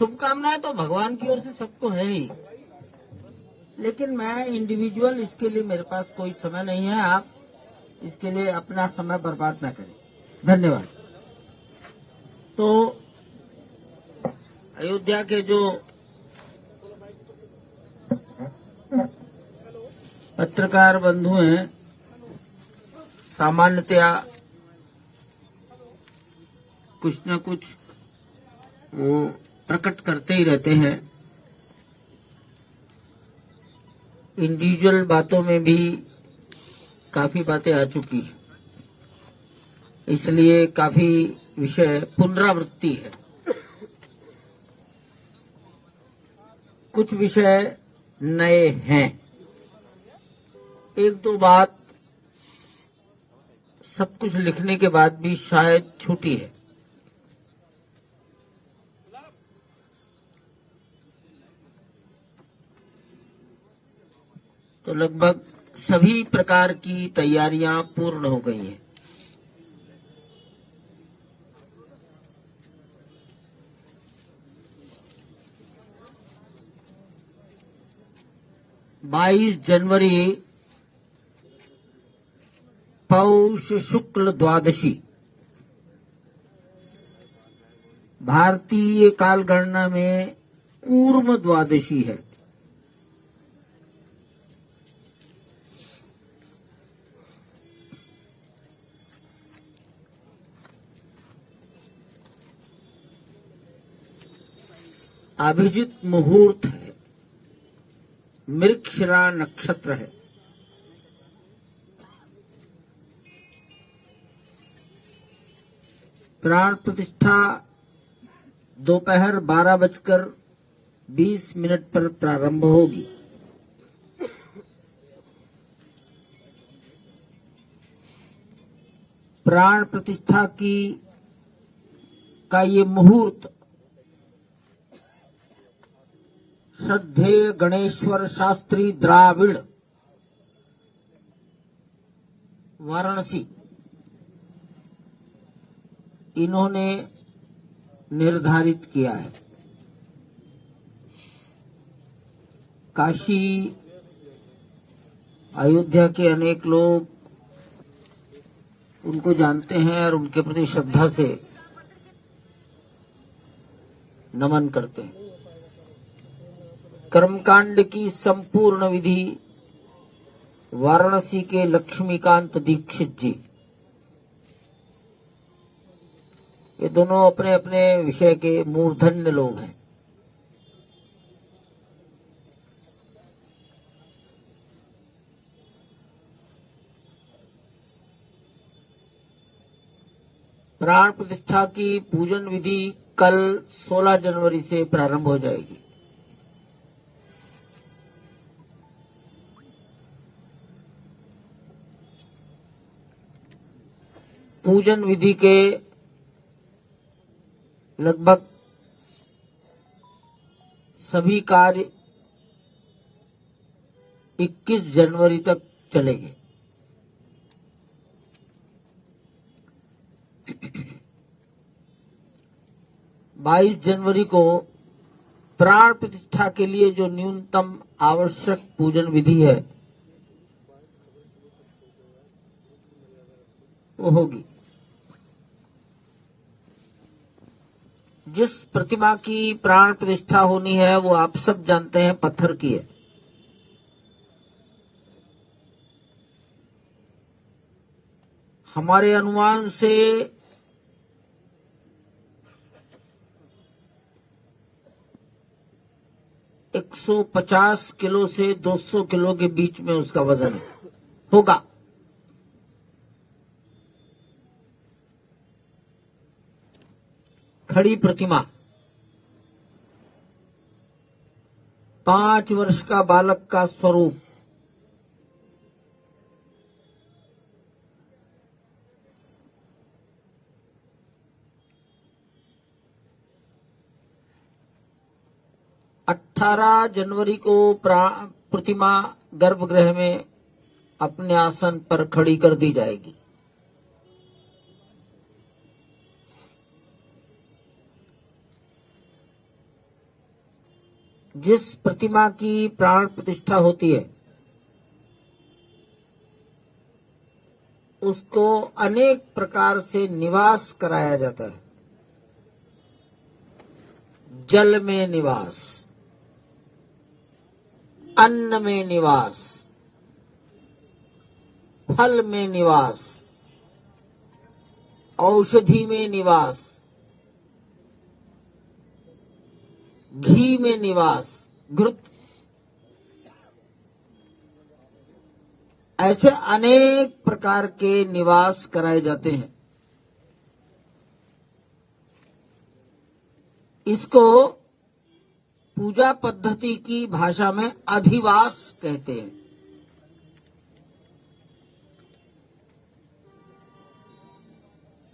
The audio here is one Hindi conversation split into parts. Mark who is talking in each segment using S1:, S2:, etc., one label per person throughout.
S1: शुभकामनाएं तो भगवान की ओर से सबको है ही, लेकिन मैं इंडिविजुअल इसके लिए मेरे पास कोई समय नहीं है। आप इसके लिए अपना समय बर्बाद ना करें। धन्यवाद। तो अयोध्या के जो पत्रकार बंधु हैं, सामान्यतया कुछ न कुछ वो प्रकट करते ही रहते हैं। इंडिविजुअल बातों में भी काफी बातें आ चुकी हैं, इसलिए काफी विषय पुनरावृत्ति है। कुछ विषय नए हैं। एक दो बात सब कुछ लिखने के बाद भी शायद छूटी है। तो लगभग सभी प्रकार की तैयारियां पूर्ण हो गई हैं। बाईस जनवरी पौष शुक्ल द्वादशी भारतीय कालगणना में कूर्म द्वादशी है। अभिजित मुहूर्त है। मृगशिरा नक्षत्र है। प्राण प्रतिष्ठा दोपहर 12:20 पर प्रारंभ होगी। प्राण प्रतिष्ठा का ये मुहूर्त श्रद्धेय गणेश्वर शास्त्री द्राविड़ वाराणसी इन्होंने निर्धारित किया है। काशी अयोध्या के अनेक लोग उनको जानते हैं और उनके प्रति श्रद्धा से नमन करते हैं। कर्मकांड की संपूर्ण विधि वाराणसी के लक्ष्मीकांत दीक्षित जी, ये दोनों अपने अपने विषय के मूर्धन्य लोग हैं। प्राण प्रतिष्ठा की पूजन विधि कल 16 जनवरी से प्रारंभ हो जाएगी। पूजन विधि के लगभग सभी कार्य 21 जनवरी तक चलेंगे। बाईस जनवरी को प्राण प्रतिष्ठा के लिए जो न्यूनतम आवश्यक पूजन विधि है वो होगी। जिस प्रतिमा की प्राण प्रतिष्ठा होनी है वो आप सब जानते हैं पत्थर की है। हमारे अनुमान से 150 किलो से 200 किलो के बीच में उसका वजन होगा। खड़ी प्रतिमा 5 वर्ष का बालक का स्वरूप, अठारह जनवरी को प्रतिमा गर्भगृह में अपने आसन पर खड़ी कर दी जाएगी। जिस प्रतिमा की प्राण प्रतिष्ठा होती है उसको अनेक प्रकार से निवास कराया जाता है। जल में निवास, अन्न में निवास, फल में निवास, औषधि में निवास, घी में निवास, घृत, ऐसे अनेक प्रकार के निवास कराए जाते हैं। इसको पूजा पद्धति की भाषा में अधिवास कहते हैं।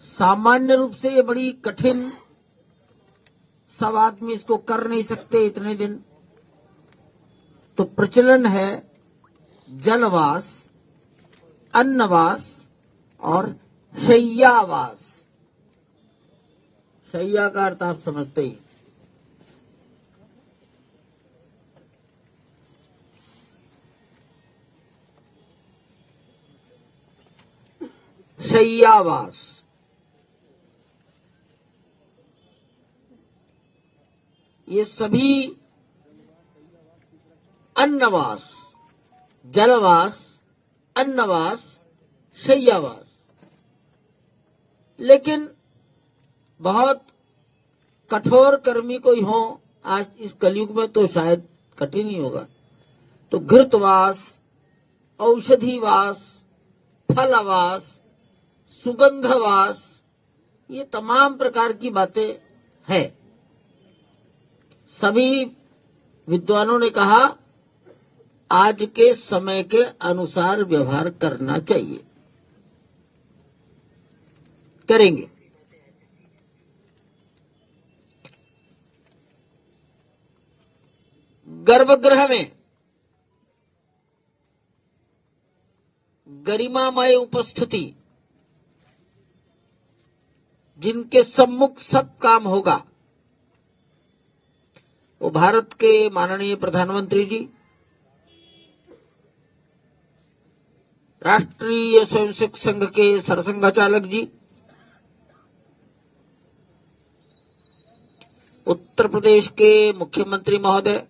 S1: सामान्य रूप से ये बड़ी कठिन, सब आदमी इसको कर नहीं सकते इतने दिन, तो प्रचलन है जलवास, अन्नवास और शय्यावास। शय्या का अर्थ आप समझते ही। शय्यावास, ये सभी अन्नवास, जलवास, अन्नवास, शय्यावास, लेकिन बहुत कठोर कर्मी कोई हो आज इस कलयुग में तो शायद कठिन ही होगा, तो घृतवास, औषधिवास, फलवास, सुगंधवास, ये तमाम प्रकार की बातें हैं। सभी विद्वानों ने कहा आज के समय के अनुसार व्यवहार करना चाहिए, करेंगे। गर्भगृह में गरिमामय उपस्थिति, जिनके सम्मुख सब काम होगा, वो भारत के माननीय प्रधानमंत्री जी, राष्ट्रीय स्वयंसेवक संघ के सरसंघचालक जी, उत्तर प्रदेश के मुख्यमंत्री महोदय,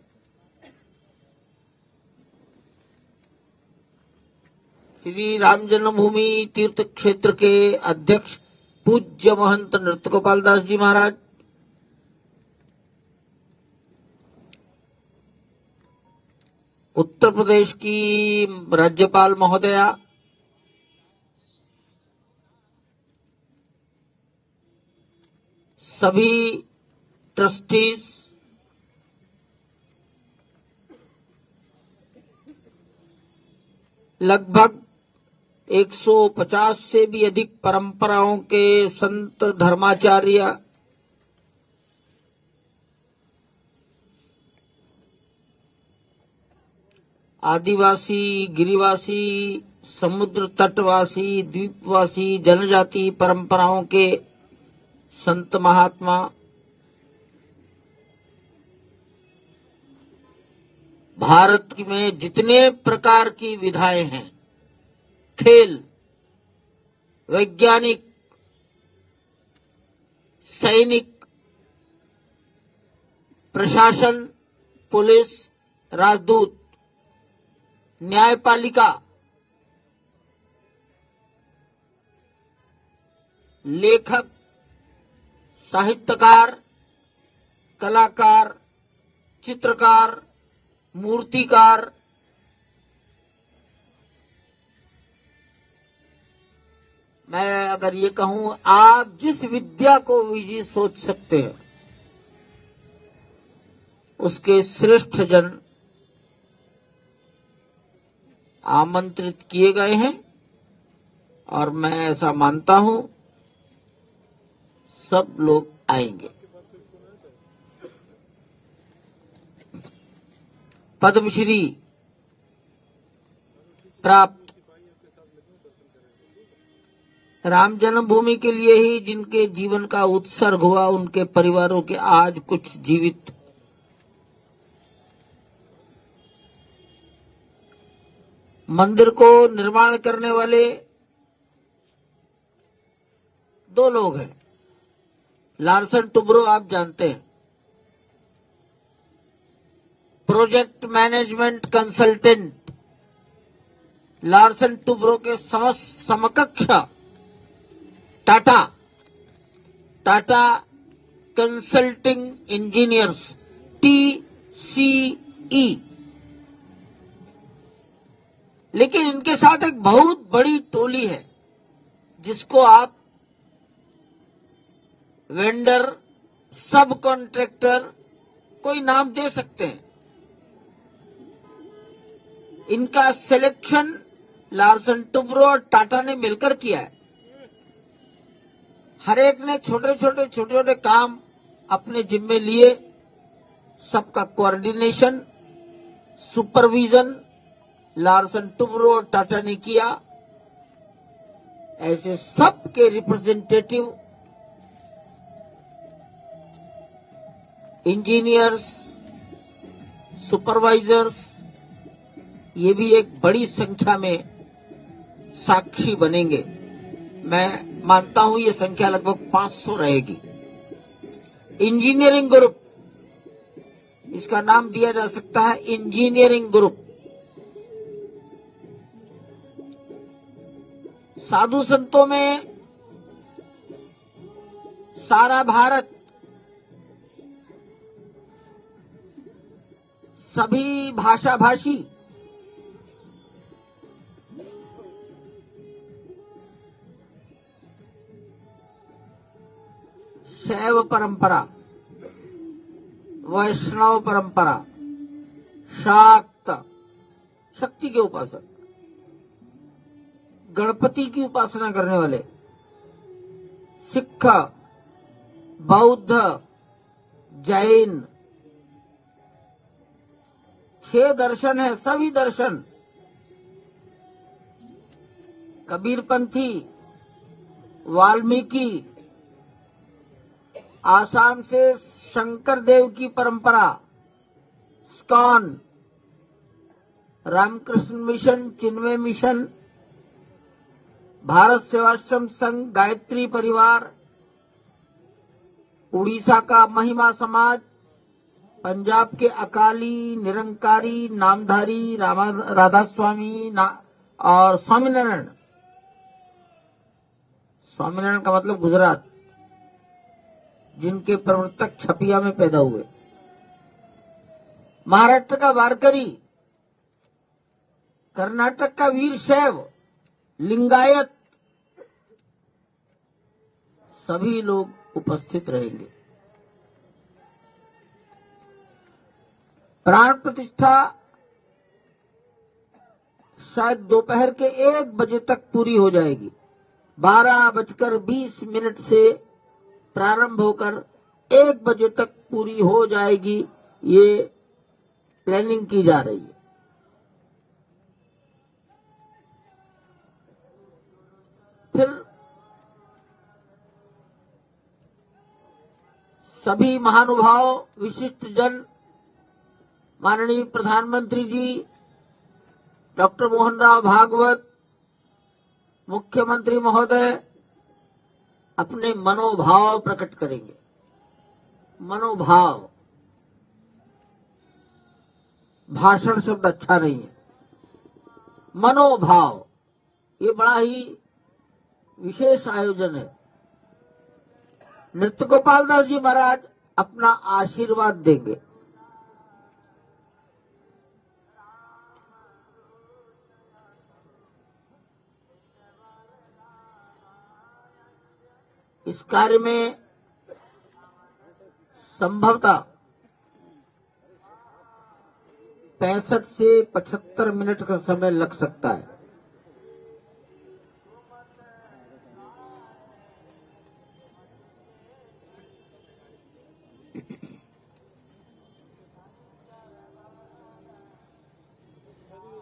S1: श्री राम जन्मभूमि तीर्थ क्षेत्र के अध्यक्ष पूज्य महंत नृत्य गोपाल दास जी महाराज, उत्तर प्रदेश की राज्यपाल महोदया, सभी ट्रस्टीज, लगभग 150 से भी अधिक परंपराओं के संत, धर्माचार्य, आदिवासी, गिरिवासी, समुद्र तटवासी, द्वीपवासी, जनजाति परंपराओं के संत महात्मा, भारत में जितने प्रकार की विधाएं हैं, खेल, वैज्ञानिक, सैनिक, प्रशासन, पुलिस, राजदूत, न्यायपालिका, लेखक, साहित्यकार, कलाकार, चित्रकार, मूर्तिकार, मैं अगर ये कहूं, आप जिस विद्या को भी सोच सकते हैं उसके श्रेष्ठ जन आमंत्रित किए गए हैं, और मैं ऐसा मानता हूं सब लोग आएंगे। पद्मश्री प्राप्त राम जन्मभूमि के लिए ही जिनके जीवन का उत्सर्ग हुआ, उनके परिवारों के आज कुछ जीवित मंदिर को निर्माण करने वाले दो लोग हैं। लार्सन टुब्रो आप जानते हैं, project management consultant Larsen Toubro के समकक्ष टाटा कंसल्टिंग इंजीनियर्स TCE, लेकिन इनके साथ एक बहुत बड़ी टोली है जिसको आप वेंडर, सब कॉन्ट्रैक्टर, कोई नाम दे सकते हैं। इनका सिलेक्शन लार्सन टुब्रो और टाटा ने मिलकर किया है। हर एक ने छोटे छोटे काम अपने जिम्मे लिए। सबका कोऑर्डिनेशन, सुपरविजन लार्सन टुब्रो और टाटा ने किया। ऐसे सबके रिप्रेजेंटेटिव, इंजीनियर्स, सुपरवाइजर्स, ये भी एक बड़ी संख्या में साक्षी बनेंगे। मैं मानता हूं ये संख्या लगभग 500 रहेगी। इंजीनियरिंग ग्रुप, इसका नाम दिया जा सकता है इंजीनियरिंग ग्रुप। साधु संतों में सारा भारत, सभी भाषा भाषी, शैव परंपरा, वैष्णव परंपरा, शाक्त, शक्ति के उपासक, गणपति की उपासना करने वाले, सिख, बौद्ध, जैन, 6 दर्शन है। सभी दर्शन, कबीरपंथी, वाल्मीकि, आसाम से शंकर देव की परंपरा, स्कॉन, रामकृष्ण मिशन, चिन्मय मिशन, भारत सेवाश्रम संघ, गायत्री परिवार, उड़ीसा का महिमा समाज, पंजाब के अकाली, निरंकारी, नामधारी, राधा स्वामी और स्वामीनारायण। स्वामीनारायण का मतलब गुजरात, जिनके प्रवर्तक छपिया में पैदा हुए। महाराष्ट्र का वारकरी, कर्नाटक का वीर शैव, लिंगायत, सभी लोग उपस्थित रहेंगे। प्राण प्रतिष्ठा शायद दोपहर के 1 बजे तक पूरी हो जाएगी। 12:20 से प्रारंभ होकर 1 बजे तक पूरी हो जाएगी। ये प्लानिंग की जा रही है। फिर सभी महानुभाव, विशिष्ट जन, माननीय प्रधानमंत्री जी डॉक्टर मोहन राव भागवत, मुख्यमंत्री महोदय अपने मनोभाव प्रकट करेंगे। मनोभाव, भाषण शब्द अच्छा नहीं है, मनोभाव, ये बड़ा ही विशेष आयोजन है। नृत्य गोपाल दास जी महाराज अपना आशीर्वाद देंगे। इस कार्य में संभवतः 65 से 75 मिनट का समय लग सकता है।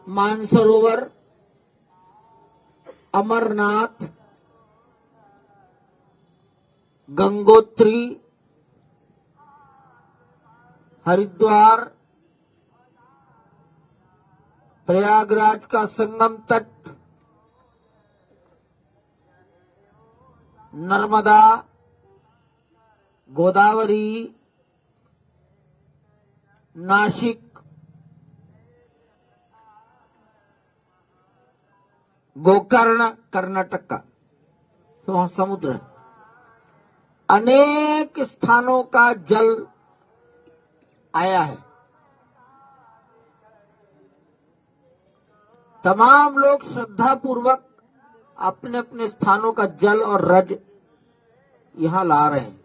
S1: मानसरोवर, अमरनाथ, गंगोत्री, हरिद्वार, प्रयागराज का संगम तट, नर्मदा, गोदावरी, नासिक, गोकर्ण कर्नाटक का, तो वहां समुद्र है। अनेक स्थानों का जल आया है। तमाम लोग श्रद्धा पूर्वक अपने अपने स्थानों का जल और रज यहां ला रहे हैं।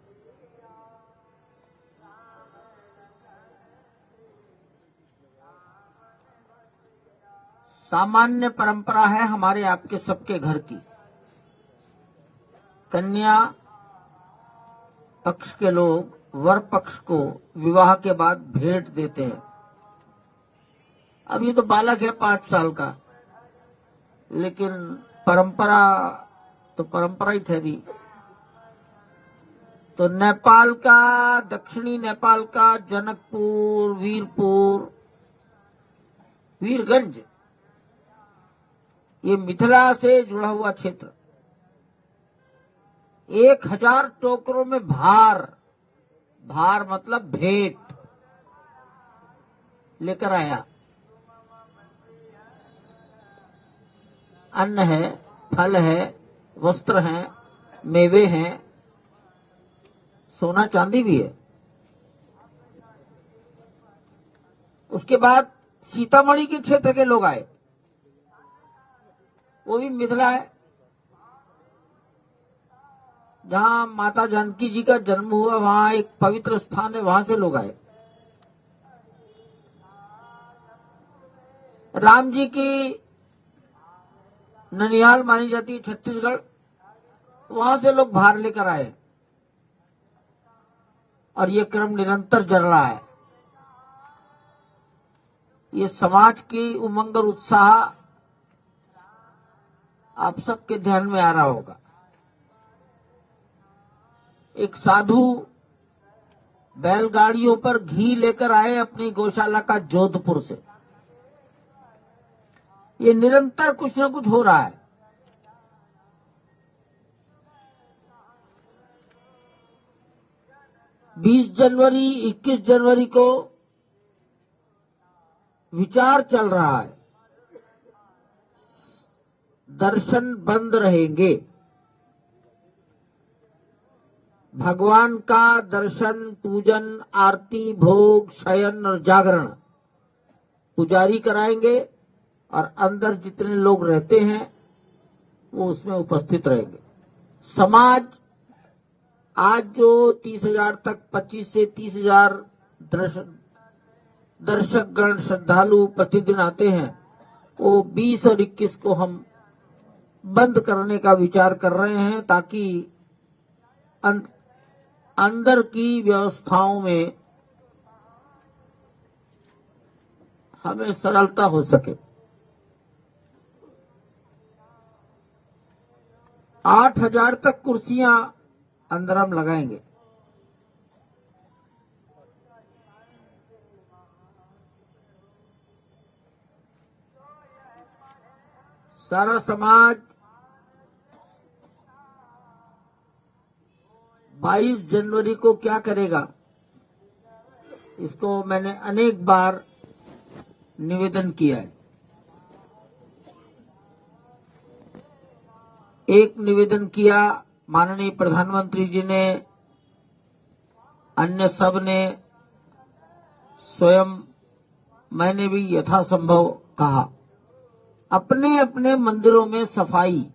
S1: सामान्य परंपरा है हमारे आपके सबके घर की, कन्या पक्ष के लोग वर पक्ष को विवाह के बाद भेंट देते हैं। अब ये तो बालक है 5 साल का, लेकिन परंपरा तो परंपरा ही ठहरी। तो नेपाल का, दक्षिणी नेपाल का जनकपुर, वीरपुर, वीरगंज, ये मिथिला से जुड़ा हुआ क्षेत्र 1000 टोकरों में भार मतलब भेंट लेकर आया। अन्न है, फल है, वस्त्र हैं, मेवे हैं, सोना चांदी भी है। उसके बाद सीतामढ़ी के क्षेत्र के लोग आए, वो भी मिथिला है, जहां माता जानकी जी का जन्म हुआ, वहां एक पवित्र स्थान है, वहां से लोग आए। राम जी की ननिहाल मानी जाती है छत्तीसगढ़, वहां से लोग भार लेकर आए और ये क्रम निरंतर चल रहा है। ये समाज की उमंग और उत्साह आप सबके ध्यान में आ रहा होगा। एक साधु बैलगाड़ियों पर घी लेकर आए अपनी गौशाला का जोधपुर से। ये निरंतर कुछ न कुछ हो रहा है। बीस जनवरी 21 जनवरी को विचार चल रहा है, दर्शन बंद रहेंगे। भगवान का दर्शन, पूजन, आरती, भोग, शयन और जागरण पुजारी कराएंगे और अंदर जितने लोग रहते हैं वो उसमें उपस्थित रहेंगे। समाज आज जो 30,000 तक 25 से 30,000 दर्शक गण श्रद्धालु प्रतिदिन आते हैं, वो 20 और 21 को हम बंद करने का विचार कर रहे हैं, ताकि अंदर की व्यवस्थाओं में हमें सरलता हो सके। 8,000 तक कुर्सियां अंदर हम लगाएंगे। सारा समाज 22 जनवरी को क्या करेगा, इसको मैंने अनेक बार निवेदन किया है। एक निवेदन किया माननीय प्रधानमंत्री जी ने, अन्य सब ने, स्वयं मैंने भी यथासंभव कहा, अपने अपने मंदिरों में सफाई।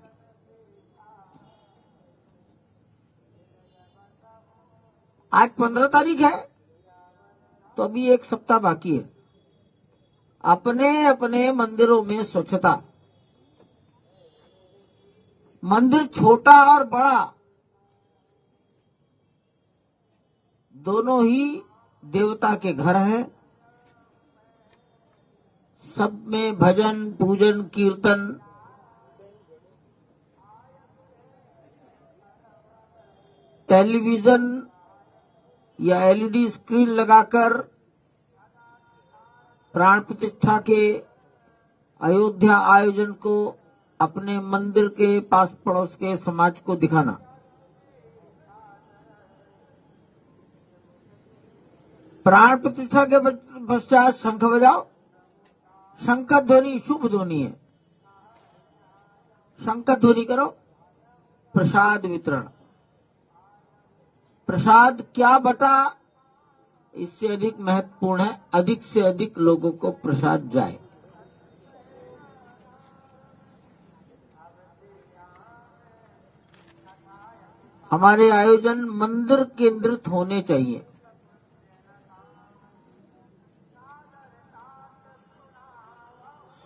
S1: आज 15 तारीख है, तो अभी 1 सप्ताह बाकी है। अपने अपने मंदिरों में स्वच्छता। मंदिर छोटा और बड़ा दोनों ही देवता के घर हैं। सब में भजन, पूजन, कीर्तन, टेलीविजन या एलईडी स्क्रीन लगाकर प्राण प्रतिष्ठा के अयोध्या आयोजन को अपने मंदिर के पास पड़ोस के समाज को दिखाना। प्राण प्रतिष्ठा के पश्चात शंख बजाओ। शंख ध्वनि शुभ ध्वनि है। शंख ध्वनि करो। प्रसाद वितरण। प्रसाद क्या बटा, इससे अधिक महत्वपूर्ण है अधिक से अधिक लोगों को प्रसाद जाए। हमारे आयोजन मंदिर केंद्रित होने चाहिए।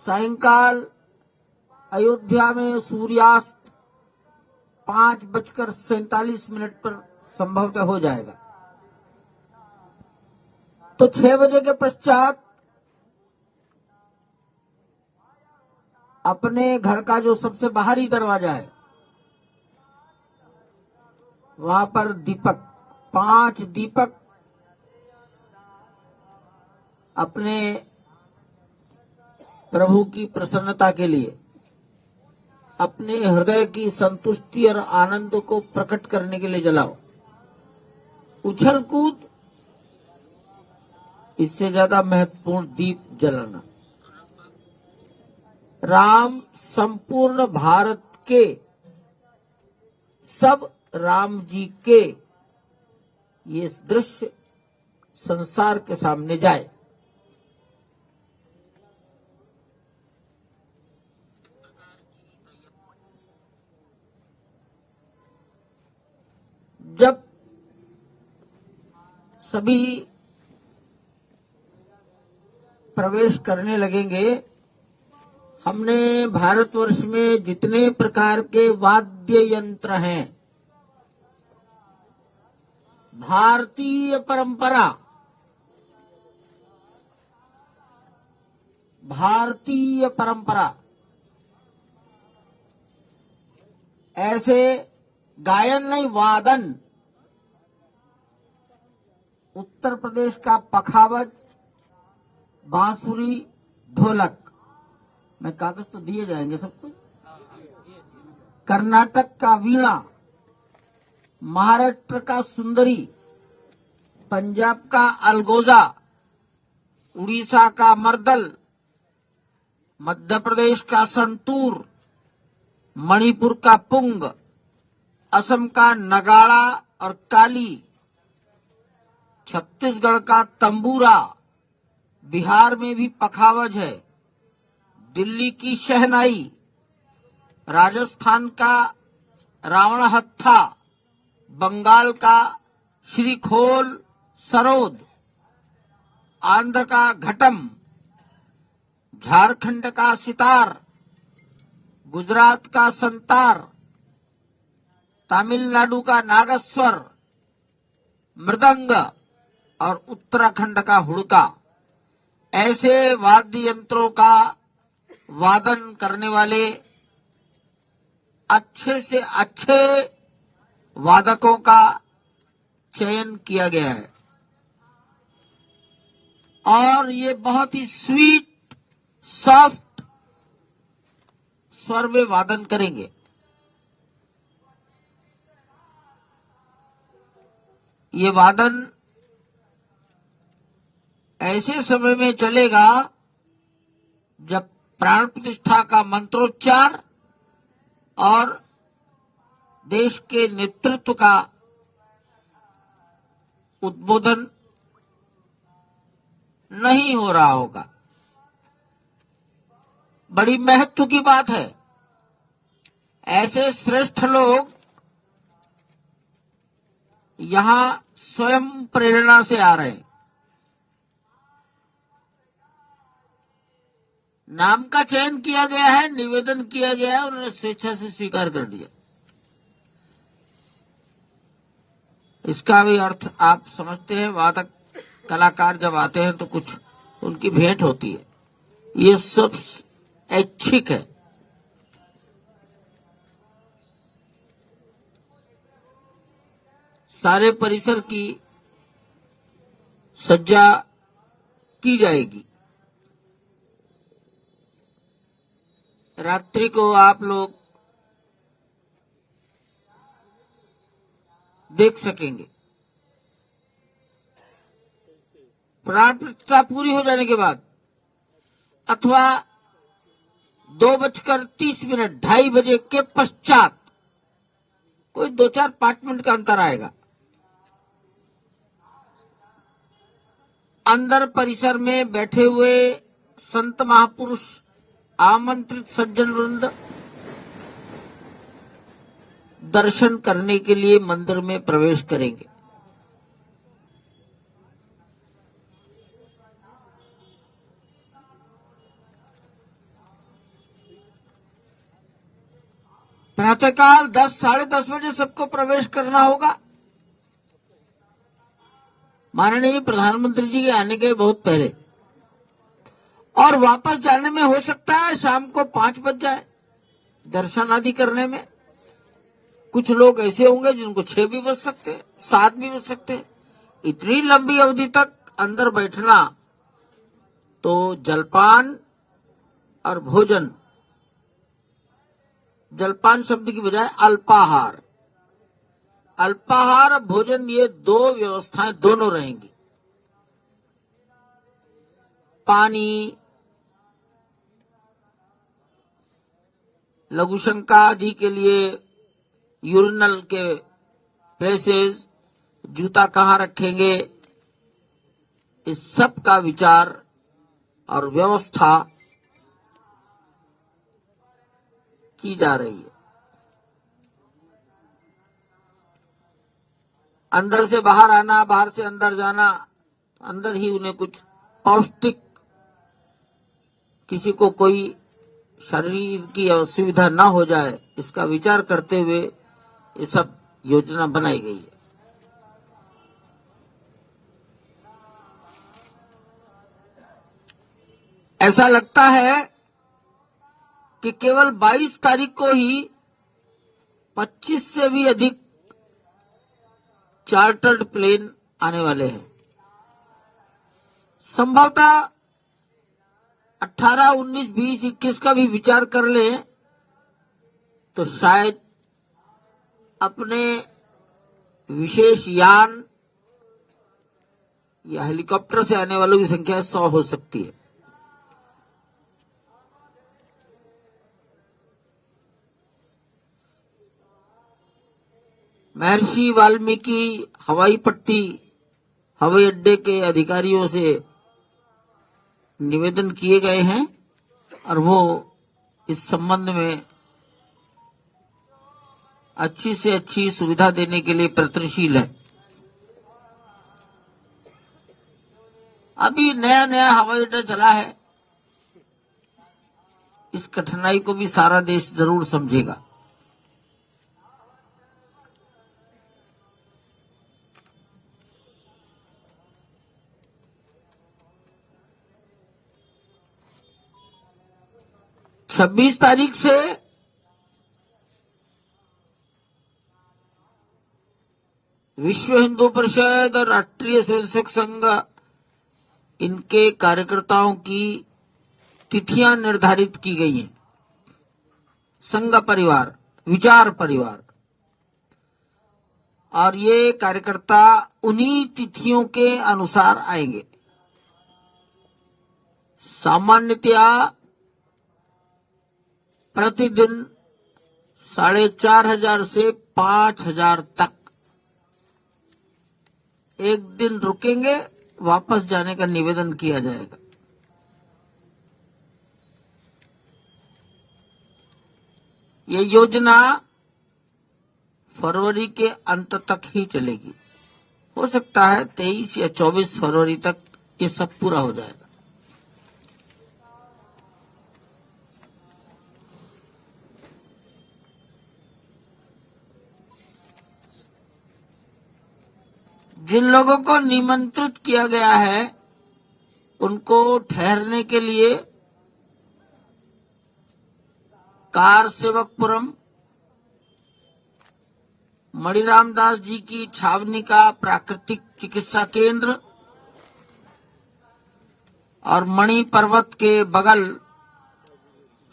S1: सायंकाल अयोध्या में सूर्यास्त 5:47 पर संभवतः हो जाएगा। तो 6 बजे के पश्चात अपने घर का जो सबसे बाहरी दरवाजा है वहां पर दीपक 5 दीपक अपने प्रभु की प्रसन्नता के लिए, अपने हृदय की संतुष्टि और आनंद को प्रकट करने के लिए जलाओ। उछल कूद इससे ज्यादा महत्वपूर्ण दीप जलाना। राम संपूर्ण भारत के, सब राम जी के, ये दृश्य संसार के सामने जाए। जब सभी प्रवेश करने लगेंगे, हमने भारतवर्ष में जितने प्रकार के वाद्य यंत्र हैं, भारतीय परंपरा, ऐसे गायन नहीं, वादन। उत्तर प्रदेश का पखावज, बांसुरी, ढोलक, मैं कागज तो दिए जाएंगे सबको। कर्नाटक का वीणा, महाराष्ट्र का सुंदरी, पंजाब का अलगोजा, उड़ीसा का मर्दल, मध्य प्रदेश का संतूर, मणिपुर का पुंग, असम का नगाड़ा और काली, छत्तीसगढ़ का तंबूरा, बिहार में भी पखावज है, दिल्ली की शहनाई, राजस्थान का रावण हत्था, बंगाल का श्रीखोल सरोद, आंध्र का घटम, झारखंड का सितार, गुजरात का संतार, तमिलनाडु का नागस्वर, मृदंग और उत्तराखंड का हुड़का, ऐसे वाद्य यंत्रों का वादन करने वाले अच्छे से अच्छे वादकों का चयन किया गया है। और ये बहुत ही स्वीट, सॉफ्ट स्वर में वादन करेंगे। ये वादन ऐसे समय में चलेगा जब प्राण प्रतिष्ठा का मंत्रोच्चार और देश के नेतृत्व का उद्बोधन नहीं हो रहा होगा। बड़ी महत्व की बात है। ऐसे श्रेष्ठ लोग यहां स्वयं प्रेरणा से आ रहे हैं। नाम का चयन किया गया है, निवेदन किया गया है, उन्होंने स्वेच्छा से स्वीकार कर दिया। इसका भी अर्थ आप समझते हैं। वादक कलाकार जब आते हैं तो कुछ उनकी भेंट होती है। ये सब ऐच्छिक है। सारे परिसर की सज्जा की जाएगी। रात्रि को आप लोग देख सकेंगे। प्राण प्रतिष्ठा पूरी हो जाने के बाद अथवा 2:30 2:30 के पश्चात कोई 2-4-5 मिनट का अंतर आएगा। अंदर परिसर में बैठे हुए संत महापुरुष, आमंत्रित सज्जन वृंद दर्शन करने के लिए मंदिर में प्रवेश करेंगे। प्रातःकाल 10 साढ़े 10 बजे सबको प्रवेश करना होगा। माननीय प्रधानमंत्री जी के आने के बहुत पहले, और वापस जाने में हो सकता है शाम को 5 बज जाए दर्शन आदि करने में। कुछ लोग ऐसे होंगे जिनको 6 भी बज सकते हैं, 7 भी बज सकते हैं। इतनी लंबी अवधि तक अंदर बैठना, तो जलपान और भोजन, जलपान शब्द की बजाय अल्पाहार, अल्पाहार और भोजन, ये 2 व्यवस्थाएं दोनों रहेंगी। पानी, लघुशंका आदि के लिए यूरिनल के प्लेसेस, जूता कहाँ रखेंगे, इस सब का विचार और व्यवस्था की जा रही है। अंदर से बाहर आना, बाहर से अंदर जाना, अंदर ही उन्हें कुछ पौष्टिक, किसी को कोई शरीर की असुविधा ना हो जाए, इसका विचार करते हुए ये सब योजना बनाई गई है। ऐसा लगता है कि केवल 22 तारीख को ही 25 से भी अधिक चार्टर्ड प्लेन आने वाले हैं। संभवतः 18, 19, 20, 21 का भी विचार कर लें तो शायद अपने विशेष यान या हेलीकॉप्टर से आने वालों की संख्या 100 हो सकती है। महर्षि वाल्मीकि हवाई पट्टी, हवाई अड्डे के अधिकारियों से निवेदन किए गए हैं और वो इस संबंध में अच्छी से अच्छी सुविधा देने के लिए प्रयत्नशील है। अभी नया नया हवाई अड्डा चला है, इस कठिनाई को भी सारा देश जरूर समझेगा। छब्बीस तारीख से विश्व हिंदू परिषद और राष्ट्रीय स्वयंसेवक संघ, इनके कार्यकर्ताओं की तिथियां निर्धारित की गई हैं। संघ परिवार, विचार परिवार, और ये कार्यकर्ता उन्हीं तिथियों के अनुसार आएंगे। सामान्यतया प्रतिदिन 4,500 से 5,000 तक एक दिन रुकेंगे, वापस जाने का निवेदन किया जाएगा। ये योजना फरवरी के अंत तक ही चलेगी। हो सकता है 23 या 24 फरवरी तक ये सब पूरा हो जाएगा। जिन लोगों को निमंत्रित किया गया है उनको ठहरने के लिए कार सेवकपुरम, मणिराम दास जी की छावनी का प्राकृतिक चिकित्सा केंद्र और मणि पर्वत के बगल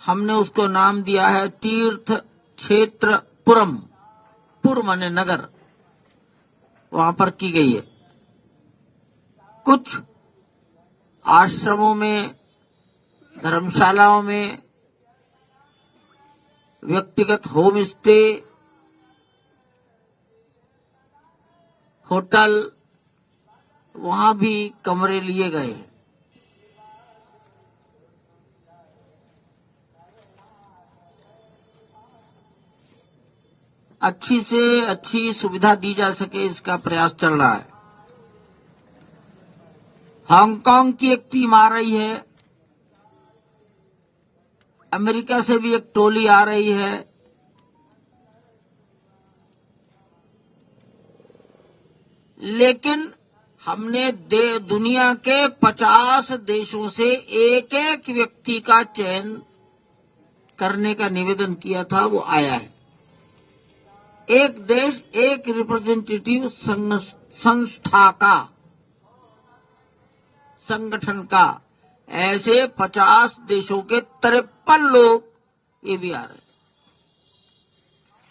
S1: हमने उसको नाम दिया है तीर्थ क्षेत्र पुरम। पुर माने नगर, वहां पर की गई है। कुछ आश्रमों में, धर्मशालाओं में, व्यक्तिगत होम स्टे, होटल, वहां भी कमरे लिए गए हैं। अच्छी से अच्छी सुविधा दी जा सके, इसका प्रयास चल रहा है। हांगकांग की एक टीम आ रही है, अमेरिका से भी एक टोली आ रही है। लेकिन हमने दुनिया के 50 देशों से एक एक व्यक्ति का चयन करने का निवेदन किया था, वो आया है। एक देश एक रिप्रेजेंटेटिव संस्था का, संगठन का, ऐसे 50 देशों के 53 लोग ये भी आ रहे हैं।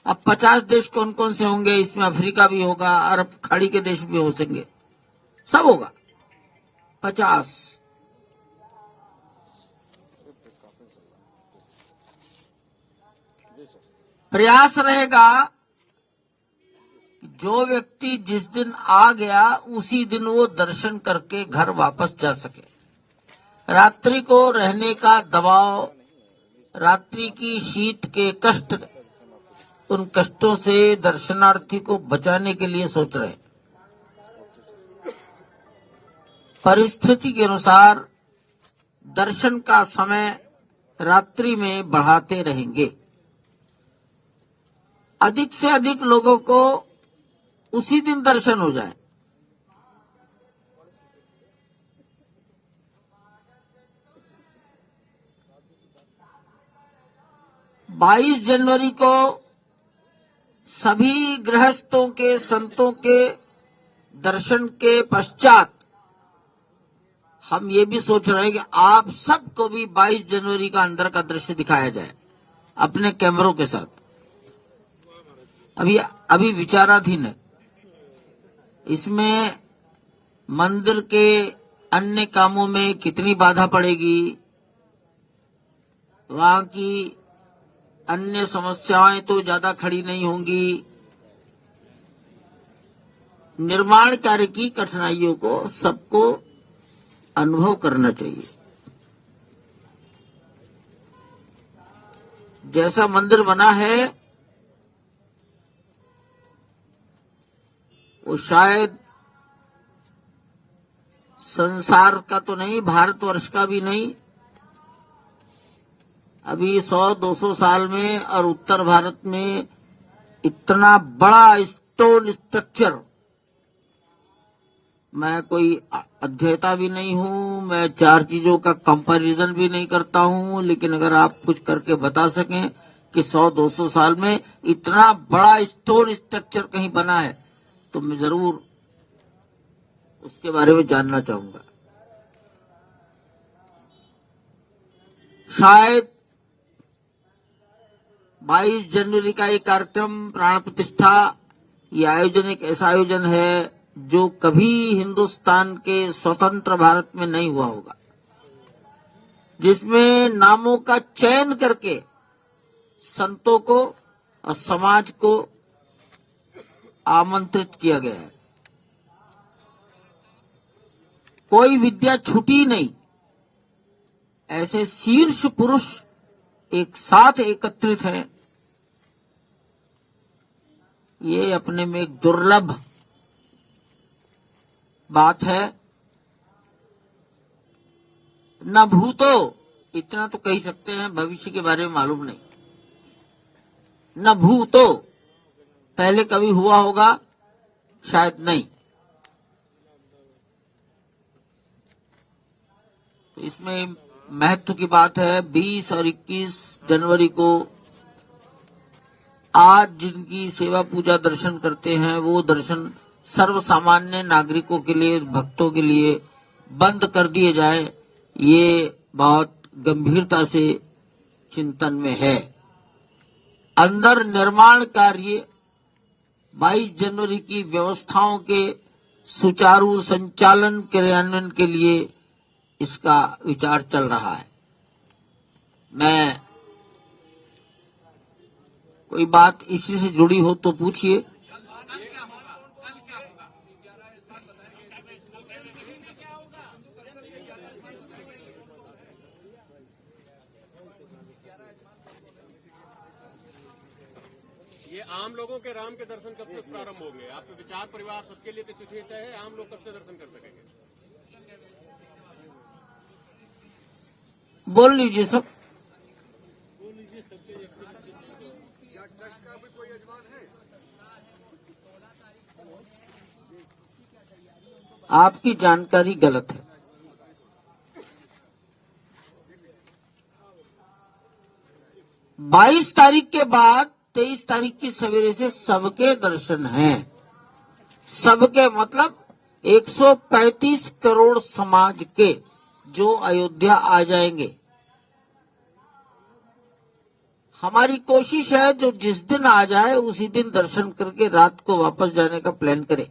S1: अब 50 देश कौन कौन से होंगे? इसमें अफ्रीका भी होगा, अरब खाड़ी के देश भी हो सकेंगे, सब होगा 50। प्रयास रहेगा जो व्यक्ति जिस दिन आ गया उसी दिन वो दर्शन करके घर वापस जा सके। रात्रि को रहने का दबाव, रात्रि की शीत के कष्ट, उन कष्टों से दर्शनार्थी को बचाने के लिए सोच रहे हैं। परिस्थिति के अनुसार दर्शन का समय रात्रि में बढ़ाते रहेंगे। अधिक से अधिक लोगों को उसी दिन दर्शन हो जाए। बाईस जनवरी को सभी गृहस्थों के, संतों के दर्शन के पश्चात हम ये भी सोच रहे हैं कि आप सबको भी 22 जनवरी का अंदर का दृश्य दिखाया जाए अपने कैमरों के साथ। अभी विचाराधीन है। इसमें मंदिर के अन्य कामों में कितनी बाधा पड़ेगी, वहां की अन्य समस्याएं तो ज्यादा खड़ी नहीं होंगी। निर्माण कार्य की कठिनाइयों को सबको अनुभव करना चाहिए। जैसा मंदिर बना है वो शायद संसार का तो नहीं, भारतवर्ष का भी नहीं, अभी 100-200 साल में और उत्तर भारत में इतना बड़ा स्टोन स्ट्रक्चर, मैं कोई अध्येता भी नहीं हूं, मैं 4 चीजों का कंपैरिजन भी नहीं करता हूं, लेकिन अगर आप कुछ करके बता सकें कि 100-200 साल में इतना बड़ा स्टोन स्ट्रक्चर कहीं बना है तो मैं जरूर उसके बारे में जानना चाहूंगा। शायद 22 जनवरी का ये कार्यक्रम प्राण प्रतिष्ठा, ये आयोजन एक ऐसा आयोजन है जो कभी हिंदुस्तान के स्वतंत्र भारत में नहीं हुआ होगा, जिसमें नामों का चयन करके संतों को और समाज को आमंत्रित किया गया है। कोई विद्या छूटी नहीं, ऐसे शीर्ष पुरुष एक साथ एकत्रित हैं। ये अपने में एक दुर्लभ बात है। न भूतो, इतना तो कह सकते हैं, भविष्य के बारे में मालूम नहीं। न भूतो, पहले कभी हुआ होगा, शायद नहीं। तो इसमें महत्व की बात है। 20 और 21 जनवरी को आज जिनकी सेवा पूजा दर्शन करते हैं वो दर्शन सर्व सामान्य नागरिकों के लिए, भक्तों के लिए बंद कर दिए जाए, ये बहुत गंभीरता से चिंतन में है। अंदर निर्माण कार्य 22 जनवरी की व्यवस्थाओं के सुचारू संचालन क्रियान्वयन के लिए इसका विचार चल रहा है। मैं कोई बात इसी से जुड़ी हो तो पूछिए।
S2: ये आम लोगों के राम के दर्शन कब से प्रारंभ होंगे? आपके विचार परिवार सबके लिए तिथि तय है, आम लोग कब से दर्शन कर सकेंगे?
S1: बोल लीजिए सब। आपकी जानकारी गलत है। बाईस तारीख के बाद 23 तारीख की सवेरे से सबके दर्शन हैं। सबके मतलब 135 करोड़ समाज के जो अयोध्या आ जाएंगे। हमारी कोशिश है जो जिस दिन आ जाए उसी दिन दर्शन करके रात को वापस जाने का प्लान करे।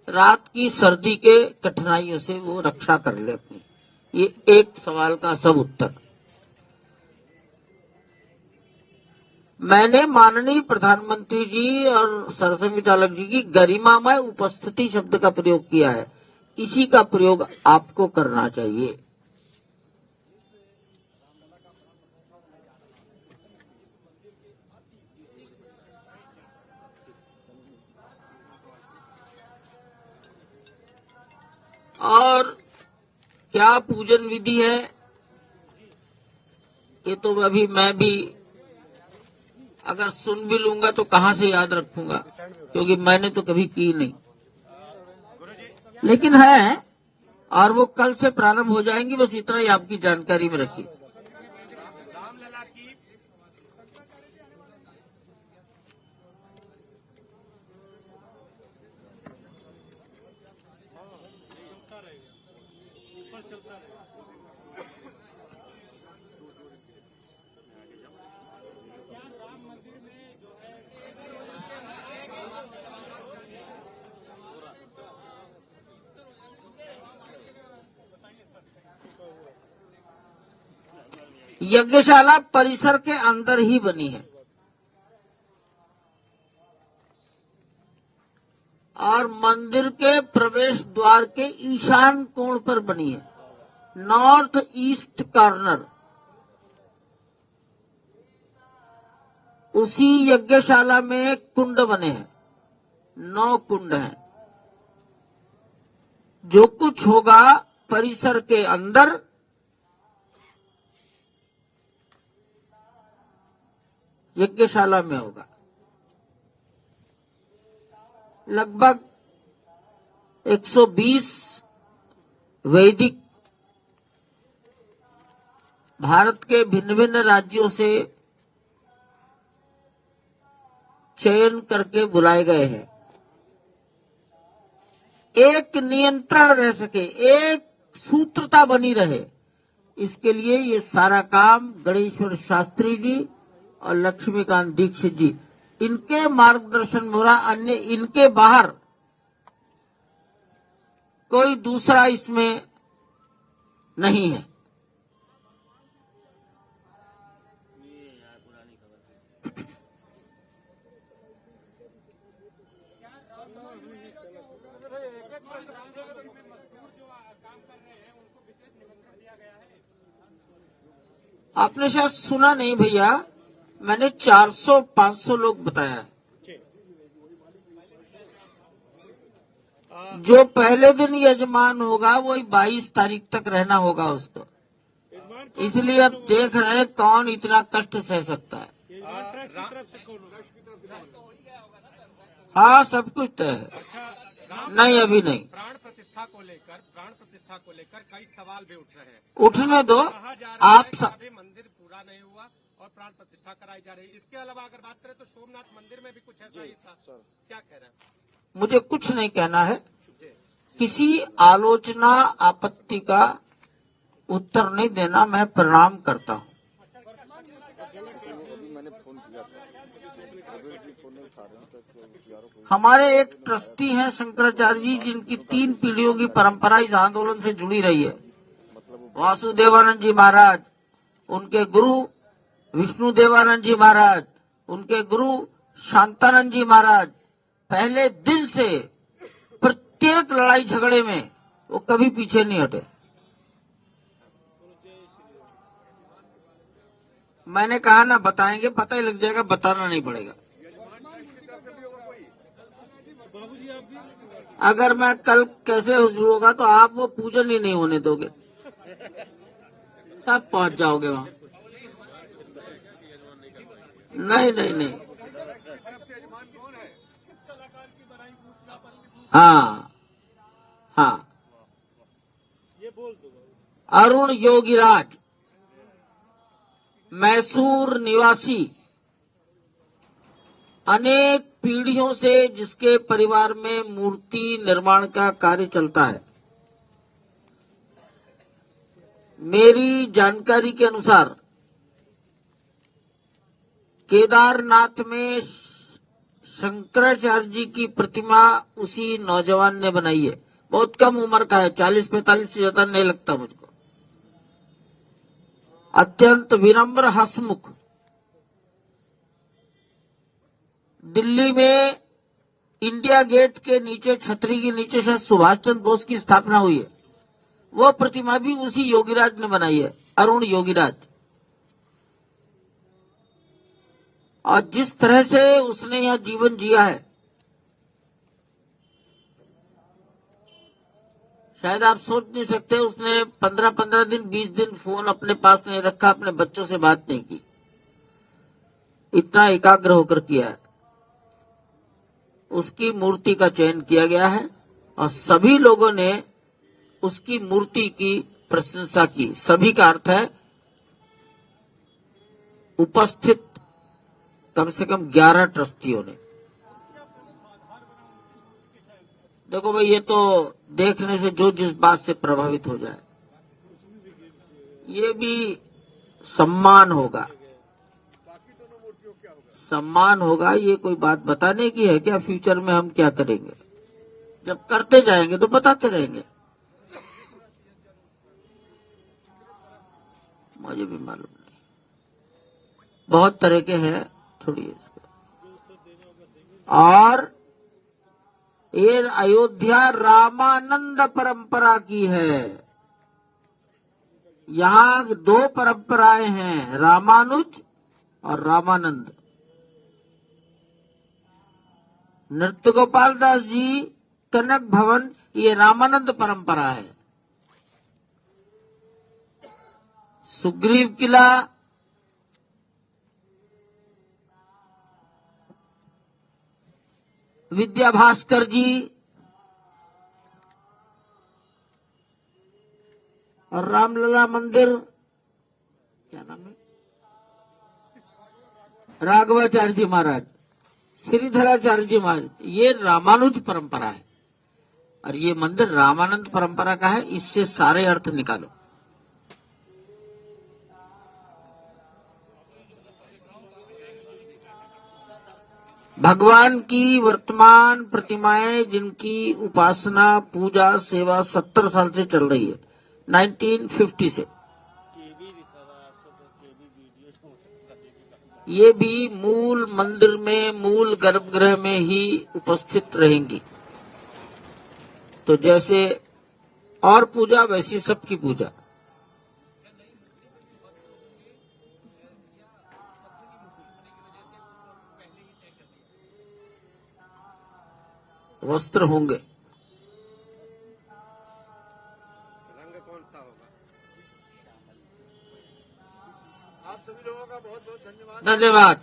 S1: रात की सर्दी के कठिनाइयों से वो रक्षा कर ले अपनी। ये एक सवाल का सब उत्तर। मैंने माननीय प्रधानमंत्री जी और सरसंघ चालक जी की गरिमामय उपस्थिति शब्द का प्रयोग किया है। इसी का प्रयोग आपको करना चाहिए। और क्या पूजन विधि है ये तो अभी मैं भी अगर सुन भी लूंगा तो कहां से याद रखूंगा, क्योंकि मैंने तो कभी की नहीं। लेकिन है और वो कल से प्रारंभ हो जाएंगी। बस इतना ही आपकी जानकारी में रखिए। यज्ञशाला परिसर के अंदर ही बनी है और मंदिर के प्रवेश द्वार के ईशान कोण पर बनी है, नॉर्थ ईस्ट कॉर्नर। उसी यज्ञशाला में कुंड बने हैं, 9 कुंड हैं। जो कुछ होगा परिसर के अंदर यज्ञशाला में होगा। लगभग 120 वैदिक भारत के भिन्न भिन्न राज्यों से चयन करके बुलाए गए हैं। एक नियंत्रण रह सके, एक सूत्रता बनी रहे, इसके लिए ये सारा काम गणेश्वर शास्त्री जी और लक्ष्मीकांत दीक्षित जी, इनके मार्गदर्शन में हो रहा। अन्य इनके बाहर कोई दूसरा इसमें नहीं है। आपने शायद सुना नहीं भैया, मैंने 400-500 लोग बताया है। जो पहले दिन यजमान होगा वही 22 तारीख तक रहना होगा उसको। इसलिए अब देख रहे हैं कौन इतना कष्ट सह सकता है। हाँ, सब कुछ तय है। नहीं, अभी नहीं।
S2: प्राण प्रतिष्ठा को लेकर कई सवाल भी उठ रहे हैं।
S1: उठने दो आप सब।
S2: मंदिर पूरा नहीं हुआ और प्राण प्रतिष्ठा कराई जा रही है। इसके अलावा अगर बात करें तो सोमनाथ मंदिर में भी कुछ ऐसा ही था। क्या कह रहे हैं?
S1: मुझे कुछ नहीं कहना है। किसी आलोचना आपत्ति का उत्तर नहीं देना। मैं प्रणाम करता हूं। हमारे एक ट्रस्टी हैं शंकराचार्य जी, जिनकी 3 पीढ़ियों की परंपरा इस आंदोलन से जुड़ी रही है। वासुदेवानंद जी महाराज, उनके गुरु विष्णुदेवानंद जी महाराज, उनके गुरु शांतानंद जी महाराज पहले दिन से प्रत्येक लड़ाई झगड़े में वो कभी पीछे नहीं हटे। मैंने कहा ना बताएंगे, पता ही लग जाएगा, बताना नहीं पड़ेगा। अगर मैं कल कैसे हुजूर होगा तो आप वो पूजन ही नहीं होने दोगे, सब पहुंच जाओगे वहां। नहीं नहीं नहीं, हाँ हाँ, अरुण योगीराज, मैसूर निवासी, अनेक पीढ़ियों से जिसके परिवार में मूर्ति निर्माण का कार्य चलता है। मेरी जानकारी के अनुसार केदारनाथ में शंकराचार्य जी की प्रतिमा उसी नौजवान ने बनाई है। बहुत कम उम्र का है, 40-45 से ज्यादा नहीं लगता मुझको। अत्यंत विनम्र, हंसमुख। दिल्ली में इंडिया गेट के नीचे, छतरी के नीचे शायद सुभाष चंद्र बोस की स्थापना हुई है। वो प्रतिमा भी उसी योगीराज ने बनाई है, अरुण योगीराज। और जिस तरह से उसने यह जीवन जिया है, शायद आप सोच नहीं सकते। उसने 15-15 दिन, 20 दिन फोन अपने पास नहीं रखा, अपने बच्चों से बात नहीं की, इतना एकाग्र होकर किया है। उसकी मूर्ति का चयन किया गया है और सभी लोगों ने उसकी मूर्ति की प्रशंसा की। सभी का अर्थ है उपस्थित कम से कम 11 ट्रस्टियों ने। देखो भाई, ये तो देखने से जो जिस बात से प्रभावित हो जाए, ये भी सम्मान होगा, सम्मान होगा। ये कोई बात बताने की है क्या? फ्यूचर में हम क्या करेंगे, जब करते जाएंगे तो बताते रहेंगे। मुझे भी मालूम नहीं, बहुत तरह के हैं, छोड़िए इसको। और ये अयोध्या रामानंद परंपरा की है। यहाँ 2 परंपराएं हैं, रामानुज और रामानंद। नृत्य गोपाल दास जी, कनक भवन, ये रामानंद परंपरा है। सुग्रीव किला, विद्या भास्कर जी और रामलला मंदिर, क्या नाम है, राघवाचार्य जी महाराज, श्रीधराचार्य जी महाराज, ये रामानुज परंपरा है। और ये मंदिर रामानंद परंपरा का है। इससे सारे अर्थ निकालो। भगवान की वर्तमान प्रतिमाएं, जिनकी उपासना, पूजा, सेवा 70 साल से चल रही है, 1950 से, ये भी मूल मंदिर में, मूल गर्भगृह में ही उपस्थित रहेंगी। तो जैसे और पूजा, वैसी सबकी पूजा। वस्त्र होंगे।
S2: रंग कौन सा होगा? आप सभी लोगों का बहुत बहुत धन्यवाद।
S1: धन्यवाद।